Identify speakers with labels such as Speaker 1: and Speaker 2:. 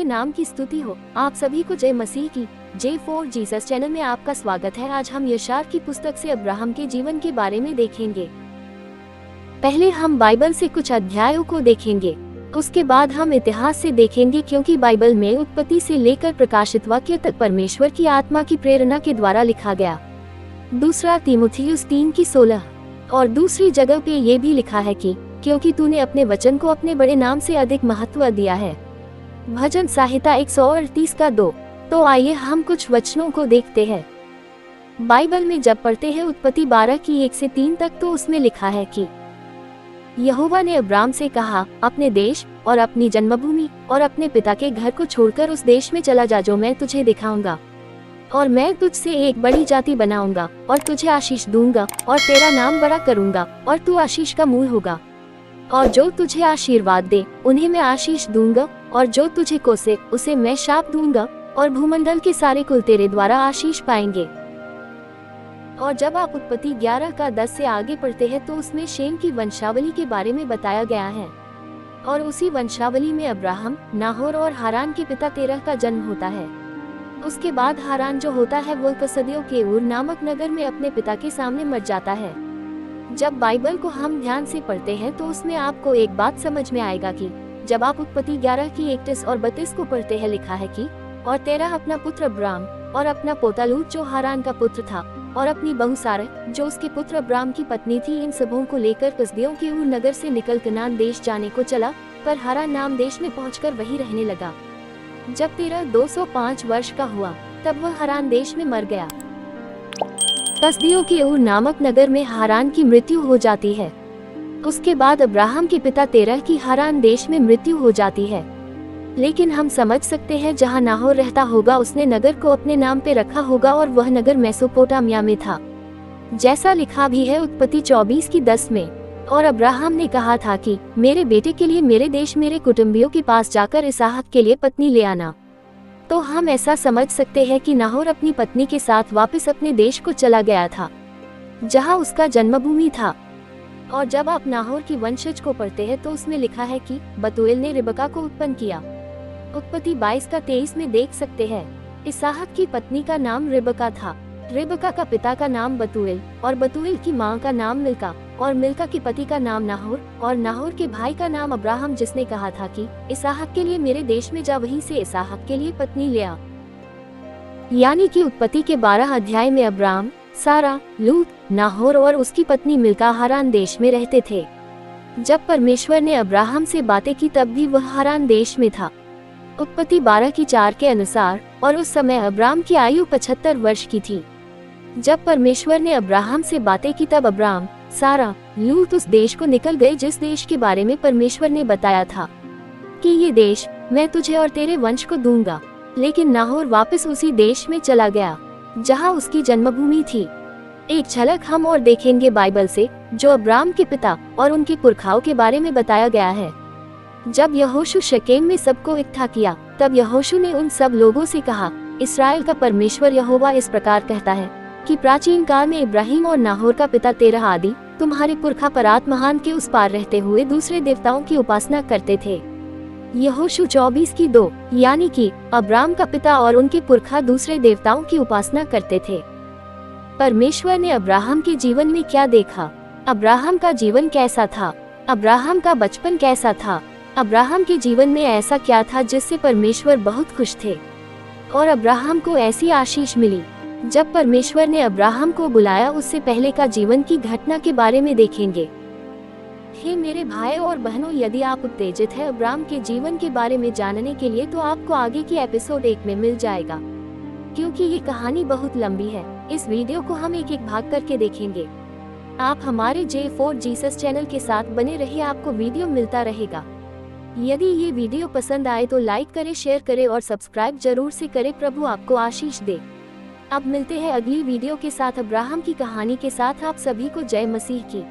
Speaker 1: के नाम की स्तुति हो। आप सभी को जय मसीह की। जे फॉर जीसस चैनल में आपका स्वागत है। आज हम यशायाह की पुस्तक से अब्राहम के जीवन के बारे में देखेंगे। पहले हम बाइबल से कुछ अध्यायों को देखेंगे, उसके बाद हम इतिहास से देखेंगे, क्योंकि बाइबल में उत्पत्ति से लेकर प्रकाशित वाक्य तक परमेश्वर की आत्मा की प्रेरणा के द्वारा लिखा गया। दूसरा तीमुथियुस 3:16। और दूसरी जगह पे ये भी लिखा है कि क्योंकि तूने अपने वचन को अपने बड़े नाम से अधिक महत्व दिया है। भजन संहिता 138:2। तो आइए हम कुछ वचनों को देखते हैं। बाइबल में जब पढ़ते हैं उत्पत्ति 12:1-3 तक, तो उसमें लिखा है कि यहोवा ने अब्राम से कहा, अपने देश और अपनी जन्मभूमि और अपने पिता के घर को छोड़कर उस देश में चला जा जो मैं तुझे दिखाऊंगा, और मैं तुझसे एक बड़ी जाति बनाऊंगा और तुझे आशीष दूंगा और तेरा नाम बड़ा करूंगा और तू आशीष का मूल होगा। और जो तुझे आशीर्वाद दे उन्हें मैं आशीष दूंगा, और जो तुझे कोसे उसे मैं शाप दूंगा, और भूमंडल के सारे कुल तेरे द्वारा आशीष पाएंगे। और जब आप उत्पत्ति 11:10 से आगे पढ़ते हैं तो उसमें शेम की वंशावली के बारे में बताया गया है, और उसी वंशावली में अब्राहम, नाहोर और हारान के पिता तेरह का जन्म होता है। उसके बाद हारान जो होता है वो कसदियों के ऊर नामक नगर में अपने पिता के सामने मर जाता है। जब बाइबल को हम ध्यान से पढ़ते हैं तो उसमें आपको एक बात समझ में आएगा कि जब आप उत्पत्ति 11:31 और 32 को पढ़ते हैं, लिखा है कि और तेरह अपना पुत्र अब्राम और अपना पोता लूत जो हारान का पुत्र था और अपनी बहू सारह जो उसके पुत्र अब्राम की पत्नी थी, इन सबों को लेकर कसदियों के ऊर नगर से निकल कनान देश जाने को चला, पर हारान नाम देश में पहुंचकर वहीं रहने लगा। जब तेरह 205 वर्ष का हुआ तब वह हारान देश में मर गया। कसदियों के ऊर नामक नगर में हारान की मृत्यु हो जाती है। उसके बाद अब्राहम के पिता तेरह की हारान देश में मृत्यु हो जाती है। लेकिन हम समझ सकते हैं जहाँ नाहोर रहता होगा उसने नगर को अपने नाम पे रखा होगा, और वह नगर मेसोपोटामिया में था, जैसा लिखा भी है उत्पत्ति 24:10 में। और अब्राहम ने कहा था कि मेरे बेटे के लिए मेरे देश मेरे कुटुंबियों के पास जाकर इसहाक के लिए पत्नी ले आना। तो हम ऐसा समझ सकते हैं कि नाहोर अपनी पत्नी के साथ वापस अपने देश को चला गया था जहां उसका जन्मभूमि था। और जब आप नाहोर की वंशज को पढ़ते हैं तो उसमें लिखा है कि बतूएल ने रिबका को उत्पन्न किया। उत्पत्ति 22:23 में देख सकते हैं। इसहाक की पत्नी का नाम रिबका था। रिबका का पिता का नाम बतूएल और बतूएल की मां का नाम मिल्का और मिल्का के पति का नाम नाहोर और नाहोर के भाई का नाम अब्राहम, जिसने कहा था कि इसहाक के लिए मेरे देश में जा, वहीं से इसहाक के लिए पत्नी ले आ। यानी कि उत्पत्ति के 12 अध्याय में अब्राम, सारा, लूत, नाहोर और उसकी पत्नी मिल्का हारान देश में रहते थे। जब परमेश्वर ने अब्राहम से बातें की तब भी वह हारान देश में था। उत्पत्ति 12:4 के अनुसार, और उस समय अब्राम की आयु 75 वर्ष की थी। जब परमेश्वर ने अब्राहम से बातें की तब अब्राम, सारा, लूत उस देश को निकल गए जिस देश के बारे में परमेश्वर ने बताया था कि ये देश मैं तुझे और तेरे वंश को दूंगा। लेकिन नाहोर वापस उसी देश में चला गया जहां उसकी जन्मभूमि थी। एक झलक हम और देखेंगे बाइबल से, जो अब्राम के पिता और उनके पुरखाओं के बारे में बताया गया है। जब यहोशू शकेम में सबको इकट्ठा किया तब यहोशू ने उन सब लोगों से कहा, इस्राएल का परमेश्वर यहोवा इस प्रकार कहता है कि प्राचीन काल में इब्राहिम और नाहोर का पिता तेरह आदि तुम्हारे पुरखा परात महान के उस पार रहते हुए दूसरे देवताओं की उपासना करते थे। यहोशू 24:2। यानी कि अब्राम का पिता और उनके पुरखा दूसरे देवताओं की उपासना करते थे। परमेश्वर ने अब्राहम के जीवन में क्या देखा? अब्राहम का जीवन कैसा था? अब्राहम का बचपन कैसा था? अब्राहम के जीवन में ऐसा क्या था जिससे परमेश्वर बहुत खुश थे और अब्राहम को ऐसी आशीष मिली? जब परमेश्वर ने अब्राहम को बुलाया उससे पहले का जीवन की घटना के बारे में देखेंगे। हे मेरे भाई और बहनों, यदि आप उत्तेजित हैं अब्राहम के जीवन के बारे में जानने के लिए तो आपको आगे की एपिसोड 1 में मिल जाएगा, क्योंकि ये कहानी बहुत लंबी है। इस वीडियो को हम एक एक भाग करके देखेंगे। आप हमारे जे फॉर जीसस चैनल के साथ बने रहिए, आपको वीडियो मिलता रहेगा। यदि ये वीडियो पसंद आए तो लाइक करें, शेयर करें और सब्सक्राइब जरूर से करें। प्रभु आपको आशीष दे। अब मिलते हैं अगली वीडियो के साथ अब्राहम की कहानी के साथ। आप सभी को जय मसीह की।